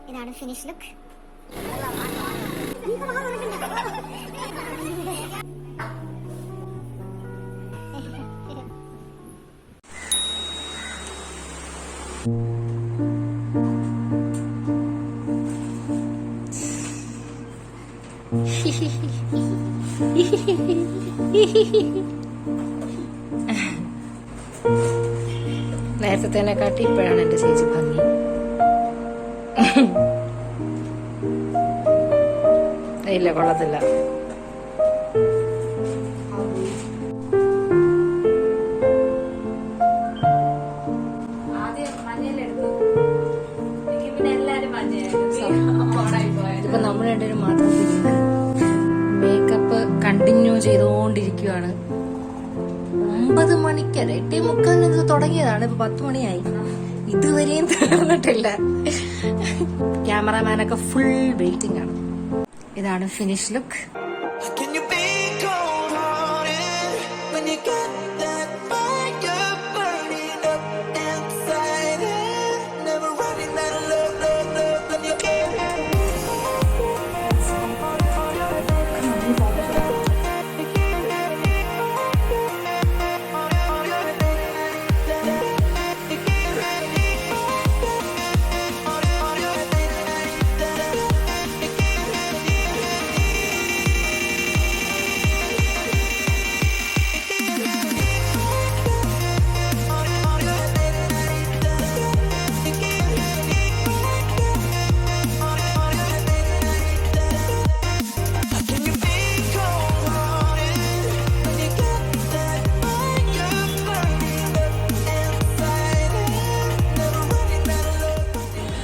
ഇതാണ് finish look. നേരത്തേനെക്കാട്ടി ഇപ്പോഴാണ് എൻ്റെ ചേച്ചി ഭംഗി. ഇല്ല, കൊള്ളത്തില്ല. ഇതിപ്പോ നമ്മൾ രണ്ടുപേരും മാത്രം മേക്കപ്പ് കണ്ടിന്യൂ ചെയ്തുകൊണ്ടിരിക്കുകയാണ്. 9 മണിക്കല്ല, 8:45 തുടങ്ങിയതാണ്. ഇപ്പൊ 10 മണിയായി, ഇതുവരെയും തീർന്നിട്ടില്ല. ക്യാമറമാനൊക്കെ ഫുൾ വെയിറ്റിംഗ് ആണ്. ഇതാണ് ഫിനിഷ് ലുക്ക്.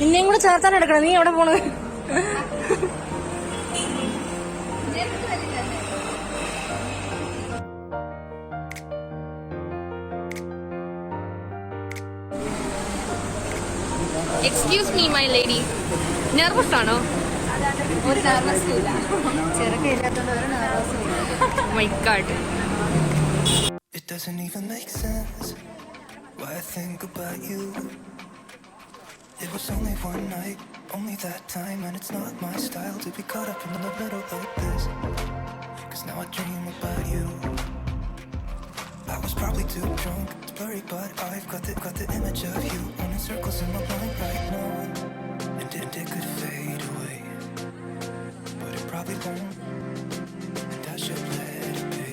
നിന്നെയും കൂടെ ചേർത്താൻ എടുക്കണം. നീ എവിടെ പോണത്? Excuse me my lady, nervous ആണോ? ഒരു നെർവസും ഇല്ല. ചെറുക്ക ഇല്ലാത്തോണ്ട് ഒരു നെർവസും ഇല്ല. My God. It doesn't even make sense why I think about you. It was only one night, only that time, and it's not my style to be caught up in the middle like this. 'Cause now I dream about you. I was probably too drunk, it's blurry, but I've got the image of you running circles in my mind right now. And it could fade away, but it probably won't, and I should let it be.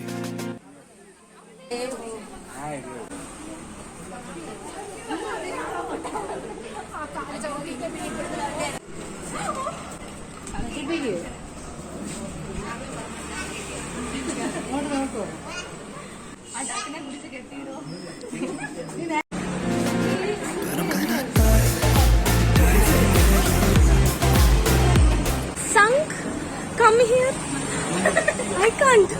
Sunk, come here. I can't.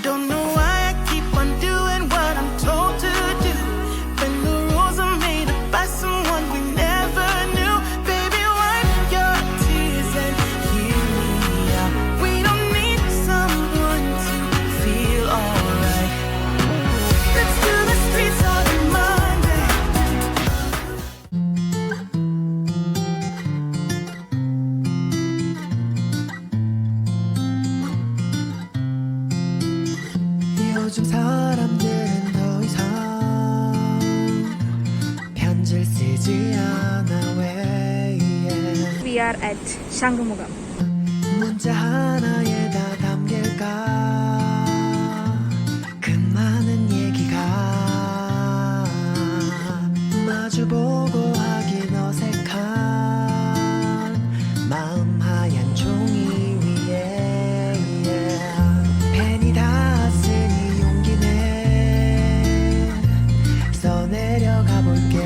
Don't know why I keep on doing what I'm told to do. When the rules are made up by someone we never knew. Baby, wipe your tears and hear me out. We don't need someone to feel alright. Let's do the streets on a Monday. 요즘 사람들은 더 이상 편지를 쓰지 않아 왜 We are at Shangumugham. 문자 하나에 다 담길까 그 많은 얘기가 마주보고 하긴 어색한 마음 하얀 종이 위에 펜이 다 쓰니 용기내 써내려가 볼게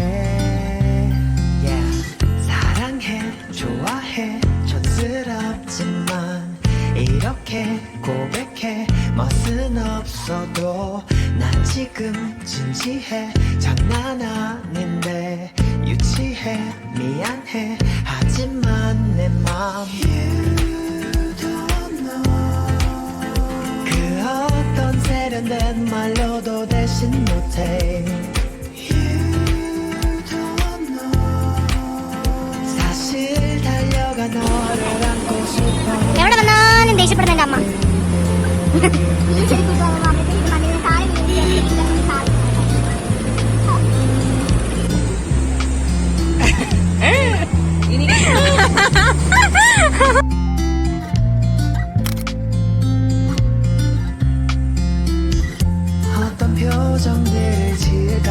사랑해 좋아해 촌스럽지만 이렇게 고백해 멋은 없어도 난 지금 진지해 장난 아닌데 유치해 미안해 하지만 내 맘 그 어떤 세련된 말로도 대신 못해 사실 달려가 너를 안고 싶어 എവിടെ വന്നാലും ദേഷ്യപ്പെടുന്ന എൻ്റെ അമ്മ ഈ ചെരുപ്പ് ഇട്ട് വന്നപ്പോൾ അമ്മയ്ക്ക് മണ്ണിൽ താഴെ വീഴുകയാണ് താഴെ 어떤 표정들을 지을까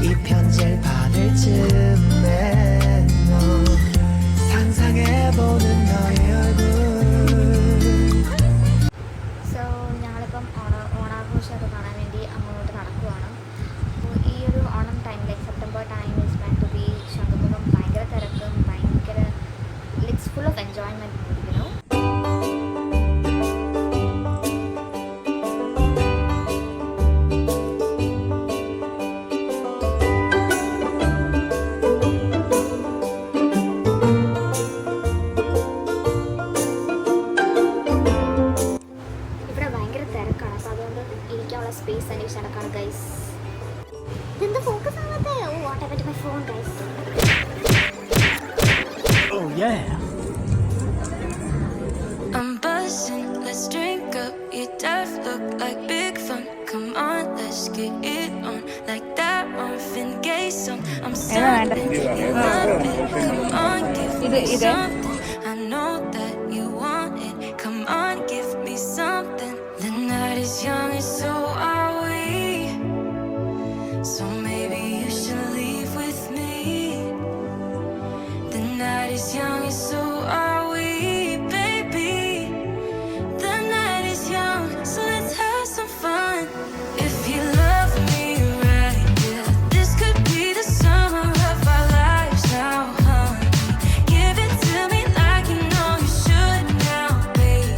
이 편지를 받을 즈음에 너 상상해보는 너의 얼굴 സോ ഞങ്ങളിപ്പം ഓണാഘോഷമൊക്കെ കാണാൻ വേണ്ടി അങ്ങോട്ട് നടക്കുവാണ് അപ്പോൾ ഈ ഒരു Onam time like September time is meant to be Shankhumukham ഭയങ്കര തിരക്കും ഭയങ്കര it's full of enjoyment you know ഇവിടെ ഭയങ്കര തിരക്കാണ് അപ്പോൾ അതുകൊണ്ട് ഇരിക്കാനുള്ള സ്പേസ് അന്വേഷിച്ച് നടക്കാണ് ഗൈസ് ഇതെന്താ ഫോക്കസ് ആവാത്തെ oh what happened to my phone guys Oh yeah I'm buzzing, let's drink up. Your death look like big fun. Come on, let's get it on. Like that Marvin Gaye song. I'm stopping in my bed. Come on, give me something. I know that you want it. Come on, give me something. The night is young and so are we. So maybe you should leave with me. The night is young and so are we, baby. The night is young, so let's have some fun. If you love me right, yeah, this could be the summer of our lives now, honey. Give it to me like you know you should now, baby.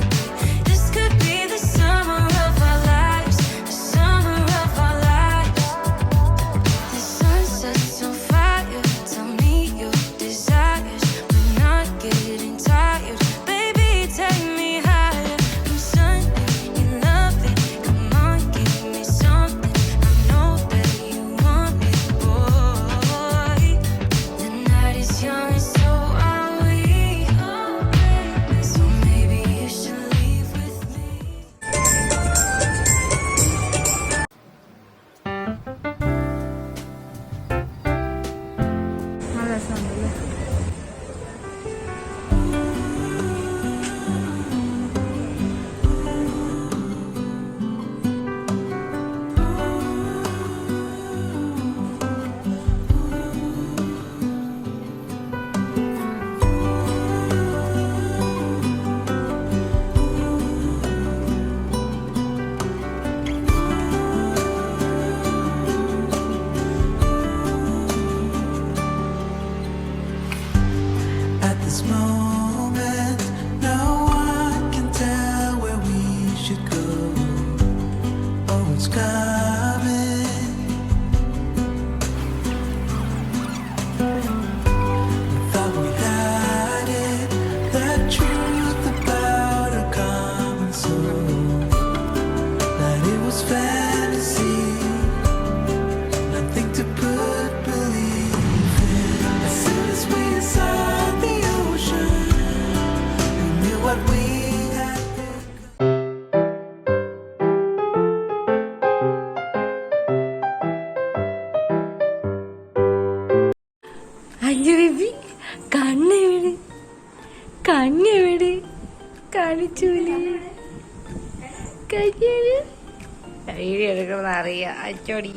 This could be the summer of our lives, the summer of our lives. The sun sets on fire, tell me your desires. We're not getting tired. this moment. No one can tell where we should go. Oh, it's coming. We thought we had it, that truth about our common soul, that it was fantasy, nothing to put belief in. As soon as we saw the ocean, we knew what we had become. അയ്യോ baby, കണ്ണെവിടെ കാണിച്ചൂലേ? കയ്യേല് video എടുക്കണമെന്ന് അറിയാം. അച്ചോടി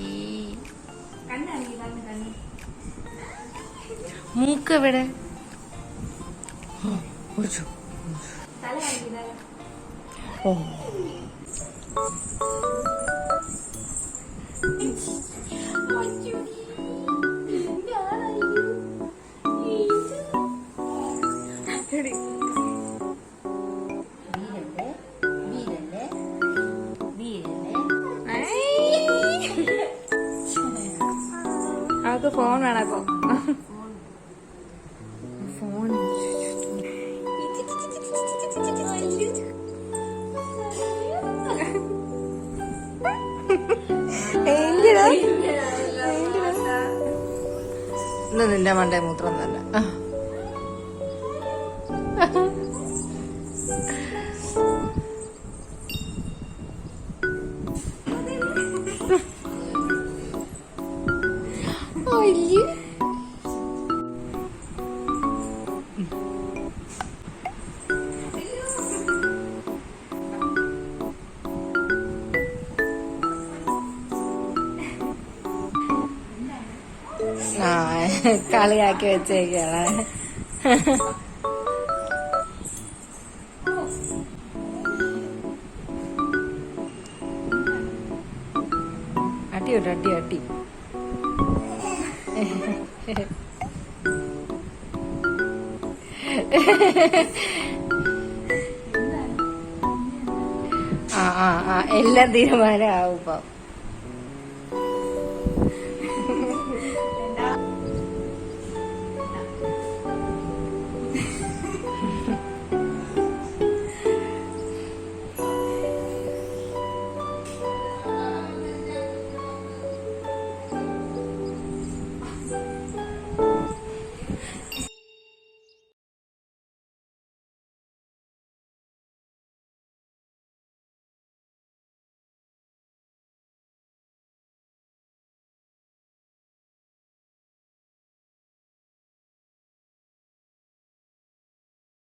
മൂക്കെവിടെ? ഓ അവർക്ക് phone വേണപ്പോ. Phone ഇന്ന് നിന്റെ മണ്ടേ മൂത്രം തന്നെ. ആ കളിയാക്കി വെച്ചേക്കാണ്. അടിയോട്ട് അടി. ആ എല്ലാം തീരുമാനമാവും ഇപ്പം.